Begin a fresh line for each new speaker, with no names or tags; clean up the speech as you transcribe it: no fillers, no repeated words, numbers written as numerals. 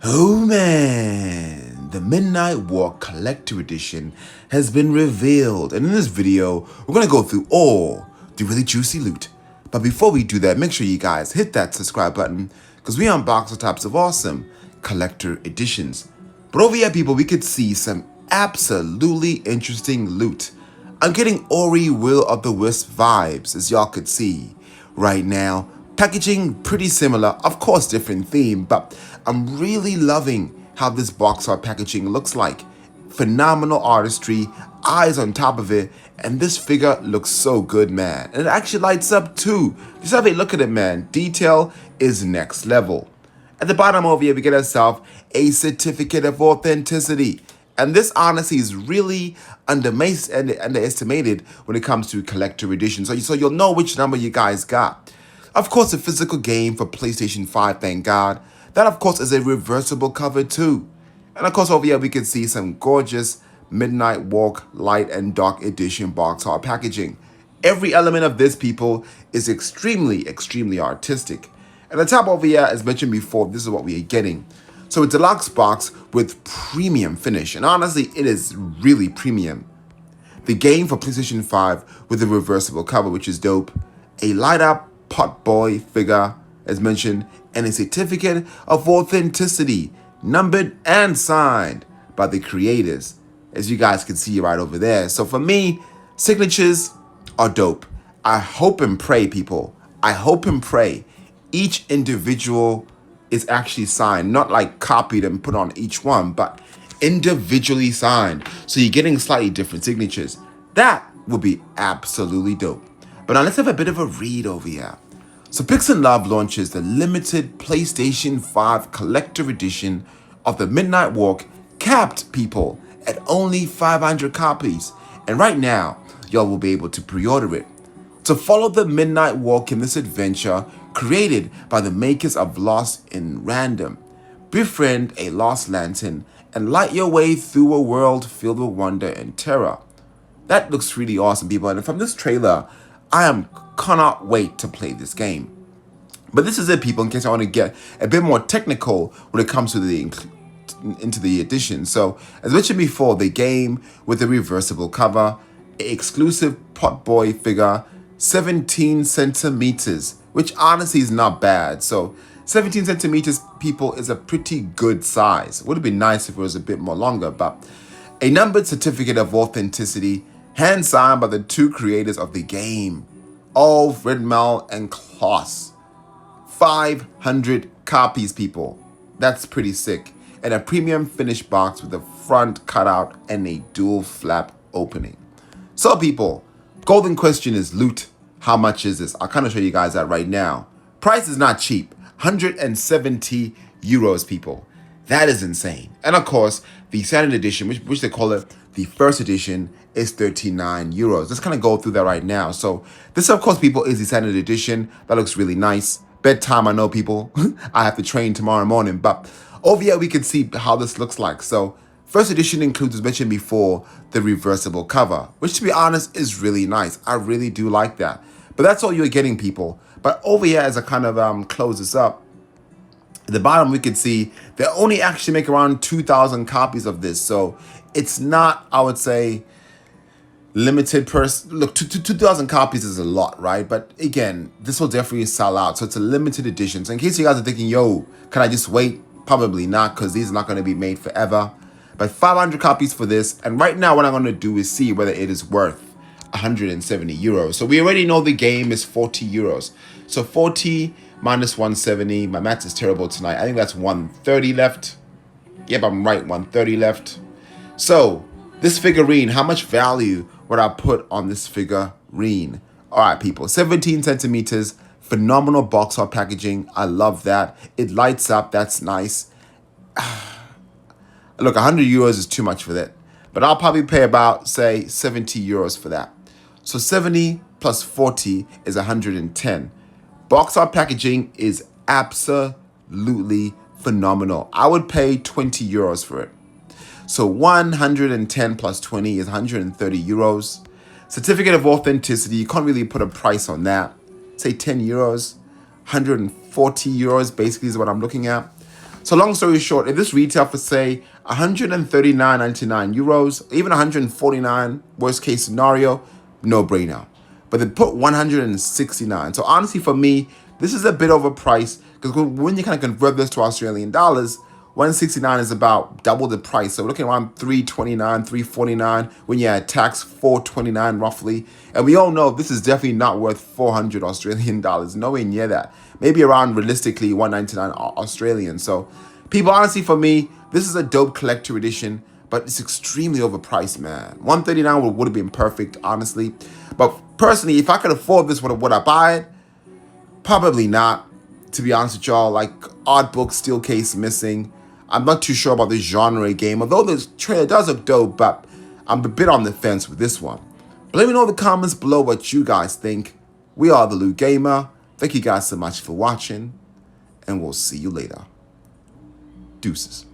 Oh man, the Midnight Walk Collector Edition has been revealed, and in this video, we're gonna go through all the really juicy loot. But before we do that, make sure you guys hit that subscribe button, because we unbox all types of awesome collector editions. But over here, people, we could see some absolutely interesting loot. I'm getting Ori Will of the Wisp vibes, as y'all could see right now. Packaging pretty similar, of course different theme, but I'm really loving how this box art packaging looks like. Phenomenal artistry, eyes on top of it, and this figure looks so good, man. And it actually lights up too. Just have a look at it, man. Detail is next level. At the bottom over here, we get ourselves a certificate of authenticity. And this honestly is really underestimated when it comes to collector edition. So you'll know which number you guys got. Of course, a physical game for PlayStation 5, thank God. That, of course, is a reversible cover too. And of course, over here, we can see some gorgeous Midnight Walk Light and Dark Edition box art packaging. Every element of this, people, is extremely artistic. And the top over here, as mentioned before, this is what we are getting. So a deluxe box with premium finish. And honestly, it is really premium. The game for PlayStation 5 with a reversible cover, which is dope. A light up pot boy figure, as mentioned, and a certificate of authenticity, numbered and signed by the creators, as you guys can see right over there. So for me, signatures are dope. I hope and pray, people, I hope and pray each individual is actually signed, not like copied and put on each one, but individually signed. So you're getting slightly different signatures. That would be absolutely dope. But now let's have a bit of a read over here. So Pixel Love launches the limited PlayStation 5 collector edition of the Midnight Walk, capped, people, at only 500 copies. And right now, y'all will be able to pre-order it. To follow the Midnight Walk in this adventure created by the makers of Lost in Random, befriend a lost lantern and light your way through a world filled with wonder and terror. That looks really awesome, people. And from this trailer, cannot wait to play this game. But this is it, people, in case I want to get a bit more technical when it comes to into the edition. So, as mentioned before, the game with a reversible cover, exclusive pot boy figure, 17 centimeters, which honestly is not bad. So 17 centimeters, people, is a pretty good size. Would have been nice if it was a bit more longer, but a numbered certificate of authenticity, hand signed by the two creators of the game, Ulf Redmal and Klaus. 500 copies, people. That's pretty sick. And a premium finished box with a front cutout and a dual flap opening. So, people, golden question is loot. How much is this? I'll kind of show you guys that right now. Price is not cheap. 170 euros, people. That is insane. And of course, the standard edition, which they call it the first edition, is 39 euros. Let's kind of go through that right now. So this, of course, people, is the standard edition. That looks really nice. Bedtime, I know, people. I have to train tomorrow morning. But over here, we can see how this looks like. So first edition includes, as mentioned before, the reversible cover, which, to be honest, is really nice. I really do like that. But that's all you're getting, people. But over here, as I kind of close this up, at the bottom, we can see they only actually make around 2,000 copies of this. So it's not, I would say, limited look, 2,000 copies is a lot, right? But again, this will definitely sell out. So it's a limited edition. So in case you guys are thinking, yo, can I just wait? Probably not, because these are not going to be made forever. But 500 copies for this. And right now, what I'm going to do is see whether it is worth 170 euros. So we already know the game is 40 euros. So 40 minus 170. My math is terrible tonight. I think that's 130 left. Yep, I'm right. 130 left. So this figurine, how much value would I put on this figurine? All right, people. 17 centimeters. Phenomenal box art packaging. I love that. It lights up. That's nice. Look, 100 euros is too much for that. But I'll probably pay about, say, 70 euros for that. So 70 plus 40 is 110. Box art packaging is absolutely phenomenal. I would pay 20 euros for it. So 110 plus 20 is 130 euros. Certificate of authenticity, you can't really put a price on that. Say 10 euros, 140 euros basically is what I'm looking at. So long story short, if this retail for say 139.99 euros, even 149, worst case scenario, no brainer. But they put 169. So honestly, for me, this is a bit overpriced because when you kind of convert this to Australian dollars, 169 is about double the price. So we're looking around 329, 349 when you add tax, 429 roughly. And we all know this is definitely not worth 400 Australian dollars. Nowhere near that. Maybe around realistically 199 Australian. So people, honestly, for me, this is a dope collector edition, but it's extremely overpriced, man. 139 would have been perfect, honestly. But personally, if I could afford this, would I buy it? Probably not, to be honest with y'all. Like, art book, steel case missing. I'm not too sure about this genre game, although this trailer does look dope, but I'm a bit on the fence with this one. But let me know in the comments below what you guys think. We are The Loot Gamer. Thank you guys so much for watching, and we'll see you later. Deuces.